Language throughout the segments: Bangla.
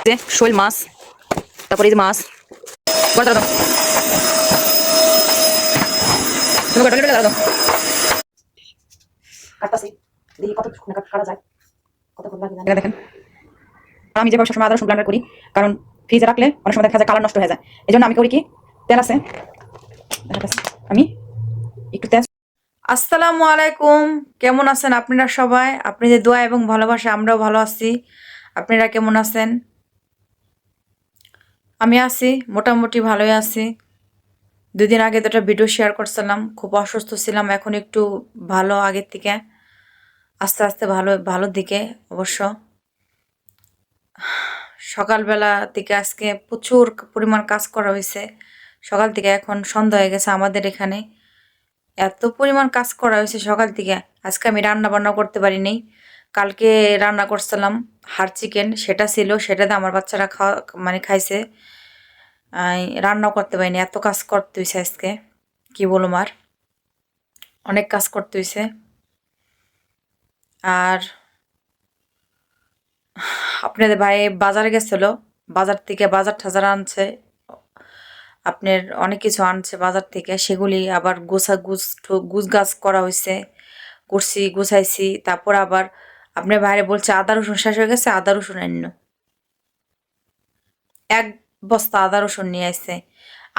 যে শোল মাছ, তারপরে এই যে মাছ দেখেন। আমি যেভাবে সবসময় আদা রসুন ব্লেন্ডার করি, কারণ ফ্রিজে রাখলে অনেক সময় দেখা যায় কালার নষ্ট হয়ে যায়। এই জন্য আমি করি কি, তেল আছে, আমি একটু তেল। আসসালামু আলাইকুম, কেমন আছেন আপনারা সবাই? আপনাদের দোয়া এবং ভালোবাসা আমরাও ভালো আছি। আপনারা কেমন আছেন? আমি আছি, মোটামুটি ভালোই আছি। 2 দিন আগে তো একটা ভিডিও শেয়ার করছিলাম, খুব অসুস্থ ছিলাম, এখন একটু ভালো, আগের থেকে আস্তে আস্তে ভালোর দিকে অবশ্য। সকালবেলা থেকে আজকে প্রচুর পরিমাণ কাজ করা হয়েছে। সকাল থেকে এখন সন্ধ্যা হয়ে গেছে আমাদের এখানে, এত পরিমাণ কাজ করা হয়েছে সকাল থেকে। আজকে আমি রান্না বান্না করতে পারিনি। কালকে রান্না করছিলাম হাড় চিকেন, সেটা ছিল, সেটাতে আমার বাচ্চারা খাইছে। রান্নাও করতে পারিনি, এত কাজ করতে হয়েছে আজকে, কি বলুম আর, অনেক কাজ করতে হয়েছে। আর আপনাদের ভাই বাজারে গেছিল, বাজার থেকে বাজার টাজার আনছে, আপনার অনেক কিছু আনছে বাজার থেকে, সেগুলি আবার গুছ গাছ করা হয়েছে, গুছাইছি। তারপর আবার আপনার বাইরে বলছে আদা রসুন শেষ হয়ে গেছে, আদা রসুন আনলো, 1 বস্তা আদা রসুন নিয়ে আসছে।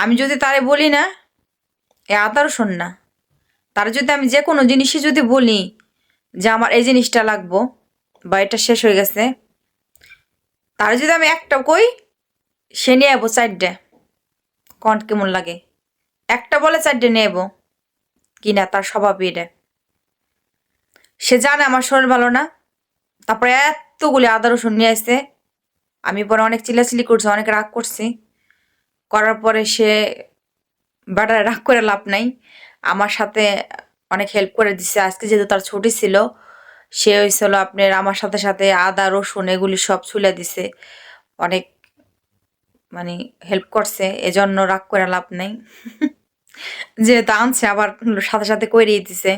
আমি যদি তারে বলি না এ আদা রসুন না, তার যদি আমি যে কোনো জিনিসই যদি বলি যে আমার এই জিনিসটা লাগবো বা এটা শেষ হয়ে গেছে, তার যদি আমি একটা কই, সে নিয়ে যাবো 4টে। কন কেমন লাগে? একটা বলে 4টে নিয়ে যাবো কিনা, তার স্বভাবই এটা। সে জানে আমার শরীর ভালো না, তারপরে এতগুলি আদা রসুন নিয়ে আসছে। আমি পরে অনেক চিল্লাচিল্লি করছি, অনেক রাগ করছি, করার পরে সে বেটারে রাগ করে লাভ নাই, আমার সাথে অনেক হেল্প করে দিছে। আজকে যেহেতু তার ছুটি ছিল, সে হয়েছিল আপনার আমার সাথে সাথে আদা রসুন এগুলি সব ছুলে দিছে, অনেক মানে হেল্প করছে, এজন্য রাগ করে লাভ নাই। যেহেতু আনছে আবার সাথে সাথে কইরেই দিছে,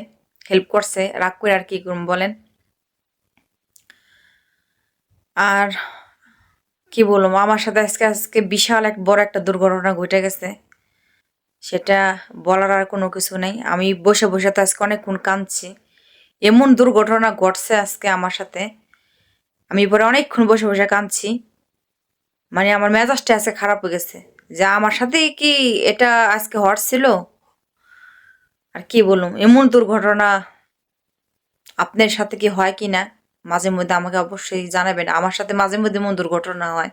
হেল্প করছে, রাগ করে আর কি করুন বলেন। আর কি বলবো, আমার সাথে আজকে আজকে বিশাল এক বড় একটা দুর্ঘটনা ঘটে গেছে, সেটা বলার আর কোনো কিছু নেই। আমি বসে বসে তো আজকে অনেকক্ষণ কাঁদছি, এমন দুর্ঘটনা ঘটছে আজকে আমার সাথে, আমি পরে অনেকক্ষণ বসে বসে কাঁদছি। মানে আমার মেজাজটা আজকে খারাপ হয়ে গেছে, যে আমার সাথে কি এটা আজকে হচ্ছিল। আর কি বলুম, এমন দুর্ঘটনা আপনার সাথে কি হয় কি না মাঝে মধ্যে আমাকে অবশ্যই জানাবেন। আমার সাথে মাঝে মধ্যে এমন দুর্ঘটনা হয়,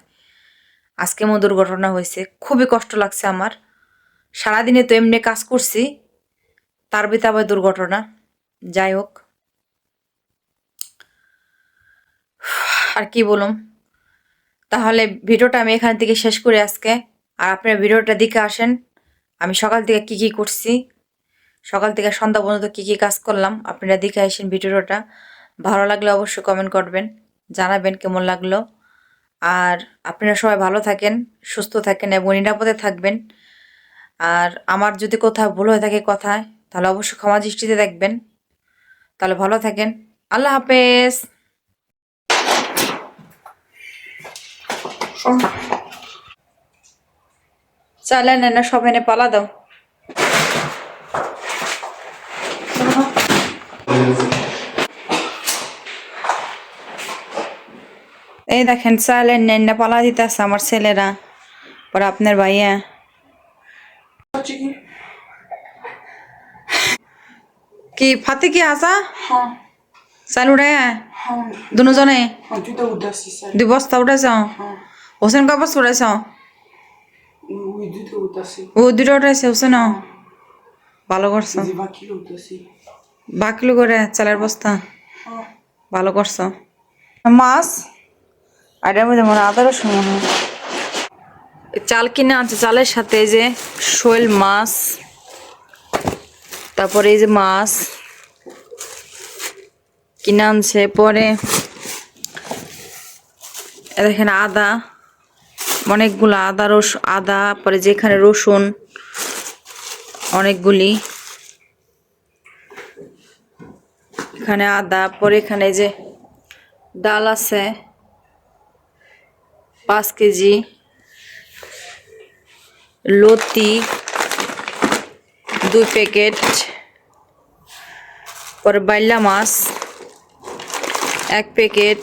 আজকে এমন দুর্ঘটনা হয়েছে, খুবই কষ্ট লাগছে আমার। সারাদিনে তো এমনি কাজ করছি, তার ভিতরে আবার দুর্ঘটনা। যাই হোক, আর কি বলুম, তাহলে ভিডিওটা আমি এখান থেকে শেষ করি আজকে। আর আপনারা ভিডিওটা দেখে আসেন, আমি সকাল থেকে কি কি করছি, সকাল থেকে সন্ধ্যা পর্যন্ত কি কি কাজ করলাম, আপনারা দেখে আসেন ভিডিওটা। ভালো লাগলে অবশ্যই কমেন্ট করবেন, জানাবেন কেমন লাগলো। আর আপনারা সবাই ভালো থাকেন, সুস্থ থাকেন এবং নিরাপদে থাকবেন। আর আমার যদি কোথাও ভুল হয়ে থাকে কথায়, তাহলে অবশ্যই ক্ষমা দৃষ্টিতে দেখবেন। তাহলে ভালো থাকেন, আল্লাহ হাফেজ। চালে না সব এনে পালা দাও। এই দেখেন চালের নেন্না পালা দিতেছে আমার ছেলেরা, পরে আপনার ভাইয়া। কি ফাতে কি আসা? চাল উঠে দুজনে 2 বস্তা উঠেছ? হোসেন ক বস্তা উঠেছ? ও 2টা উঠেছে হোসেন, ভালো করছো। বাকিলো করে চালের বস্তা, ভালো করছো। মাছ আর এর মধ্যে মনে আদা রসুন মনে হয়। চাল কিনে আনছে, চালের সাথে এই যে শোল মাছ, তারপরে এই যে মাছ কিনে আনছে। পরে দেখেন আদা, অনেকগুলো আদা আদা, পরে যেখানে রসুন অনেকগুলি, এখানে আদা, পরে এখানে যে ডাল আছে, 5 কেজি লতি 2 প্যাকেট, পরে বাইলা মাছ 1 প্যাকেট।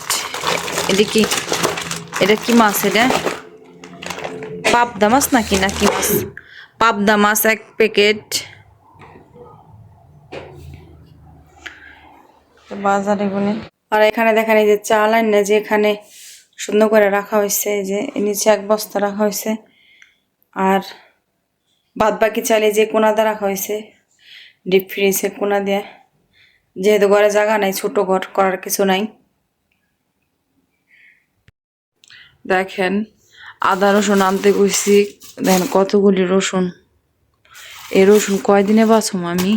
এটা কি মাছ? এটা পাবদা মাছ নাকি মাছ? পাবদা মাছ 1 প্যাকেট। বাজারে গুনে আর এখানে দেখেন এই যে চাল আইন না, যে এখানে সুন্দর করে রাখা হয়েছে, এই যে নিচে 1 বস্তা রাখা হয়েছে। আর বাদ বাকি চালে যে কোনাতে রাখা হয়েছে ডিপ ফ্রিজে কোনা দিয়ে, যেহেতু ঘরে জায়গা নাই, ছোট ঘর, করার কিছু নাই। দেখেন আদা রসুন আনতে কইছি, দেখেন কতগুলি রসুন। এই রসুন কয়দিনে বাছুম আমি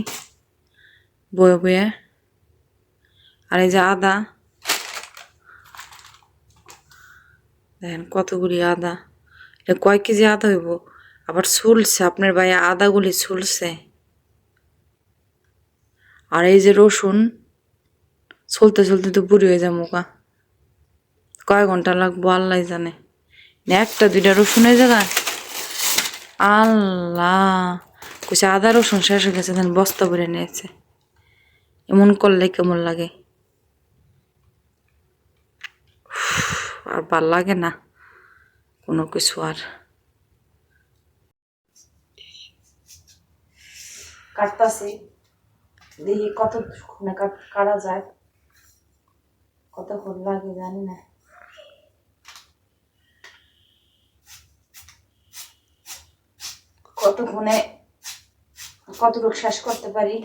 বয়ে বয়ে। আর এই যে আদা, দেখেন কতগুলি আদা। এটা কয় কেজি আদা হইব? আবার ছুলছে আপনার ভাইয়া, আদাগুলি ছুলছে। আর এই যে রসুন চলতে চলতে তো বুড়ি হয়ে যাবো গা, কয় ঘন্টা লাগবো আল্লাহ জানে। একটা 2টা রসুনের জায়গায় আল্লাহ কইছে আদা রসুন শেষ হয়ে গেছে, ধান বস্তা ভরে নিয়েছে। এমন করলে কেমন লাগে? আর ভাল লাগে না কোনো কিছু। আর কাটতাছি, দেখি কতক্ষণে কাটা যায়, কতক্ষণ লাগে জানি না। কতক্ষণে কতটুকু শেষ করতে পারি,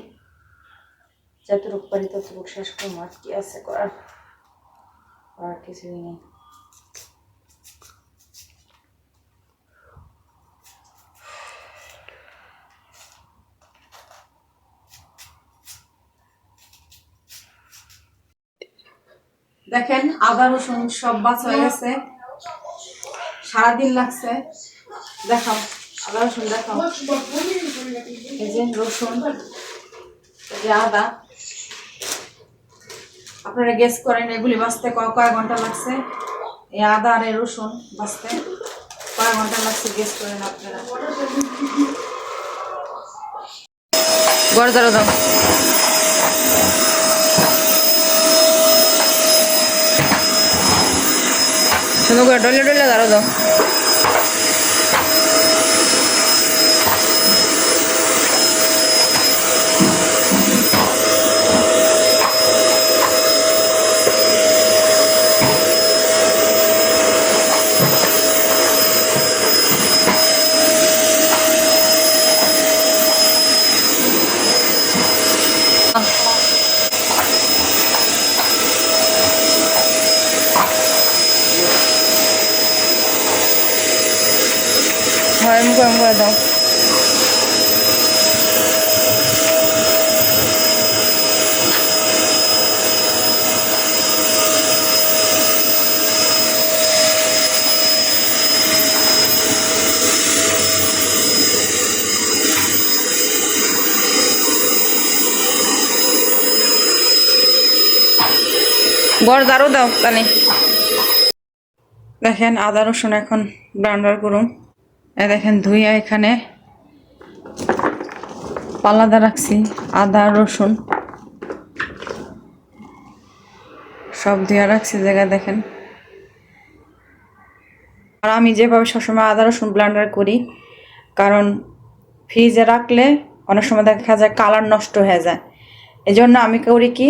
যতটুকু পারি ততটুকু শেষ করবো। আর কি আছে করার? কিছুই নেই। দেখেন আদা রসুন সব বাছা হয়ে গেছে, সারাদিন লাগছে। দেখাও আদা রসুন, দেখাও। এই যে রসুন, এই যে আদা। আপনারা গেস করেন এগুলি বাঁচতে কয় ঘন্টা লাগছে? এই আদা আর এই রসুন বাঁচতে কয় ঘন্টা লাগছে? গেস করেন আপনারা। গড় দাঁড়ো দাও। সুন্দর করে ডলে ডলে দাঁড়ো দাও। হয় মুখ করে দাও। বড় দারু দাও তানি। দেখেন আদা রসুন এখন ব্লেন্ডার করুন। দেখেন ধুইয়া এখানে পালাদা রাখছি, আদা রসুন সব ধুইয়া রাখছি জায়গায়। দেখেন আর আমি যেভাবে সবসময় আদা রসুন ব্লেন্ডার করি, কারণ ফ্রিজে রাখলে অনেক সময় দেখা যায় কালার নষ্ট হয়ে যায়। এই জন্য আমি করি কি,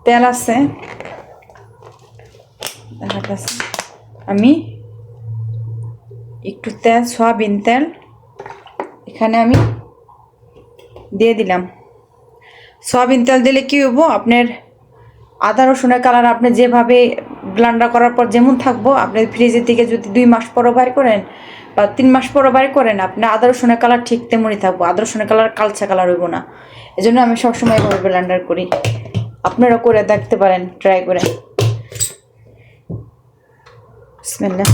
তেল আছে দেখাতেছি, আমি একটু তেল, সয়াবিন তেল এখানে আমি দিয়ে দিলাম। সয়াবিন তেল দিলে কি হবো, আপনার আদা রসুনের কালার আপনি যেভাবে ব্লেন্ডার করার পর যেমন থাকবো, আপনি ফ্রিজের থেকে যদি 2 মাস পরও বাইর করেন বা 3 মাস পরও বাইর করেন, আপনার আদা রসুনের কালার ঠিক তেমনই থাকবো। আদা রসুনের কালার কালচা কালার হইব না। এই জন্য আমি সবসময় এভাবে ব্লেন্ডার করি। আপনারা করে দেখতে পারেন, ট্রাই করে। বিসমিল্লাহ।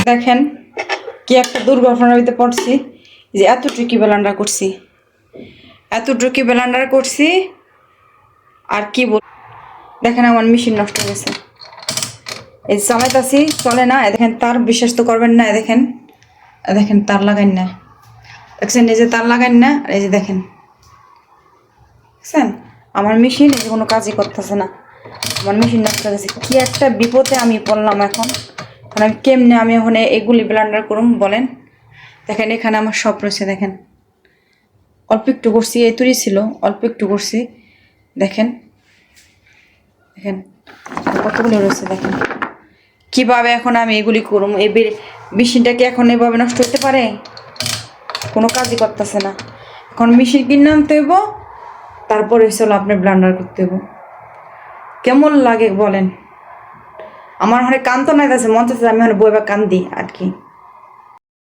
দেখেন কি একটা দুর্ঘটনার ভিতরে পড়ছি, যে এতটুকু ব্লেন্ডার করছি, এতটুকু ব্লেন্ডার করছি। আর কি বল, দেখেন আমার মেশিন নষ্ট হয়ে গেছে। এই চালাইতাছি চলে না, দেখেন তার বিশ্বাস তো করবেন না, দেখেন দেখেন তার লাগাইন না, দেখছেন এই যে তার লাগাইন না, এই যে দেখেন দেখছেন আমার মেশিন এই যে কোনো কাজই করতেছে না, আমার মেশিন নষ্ট হয়ে গেছে। কি একটা বিপদে আমি পড়লাম এখন, আমি কেমনে আমি এখন এগুলি ব্লেন্ডার করুম বলেন। দেখেন এখানে আমার সব রয়েছে, দেখেন অল্প একটু করছি, এই তুরি ছিল অল্প একটু করছি, দেখেন দেখেন কতগুলো রয়েছে। দেখেন কিভাবে এখন আমি এগুলি করুম, এই মেশিনটা কি এখন এভাবে নষ্ট হতে পারে? কোনো কাজই করতেছে না। এখন মেশিন কিনে আনতে হইব, তারপরে হলো আপনি ব্লেন্ডার করতে হইব। কেমন লাগে বলেন? আমার অনেক কান তো নাই আছে, মন চাচ্ছে আমি অনেক বইবা কান দিই আর কি।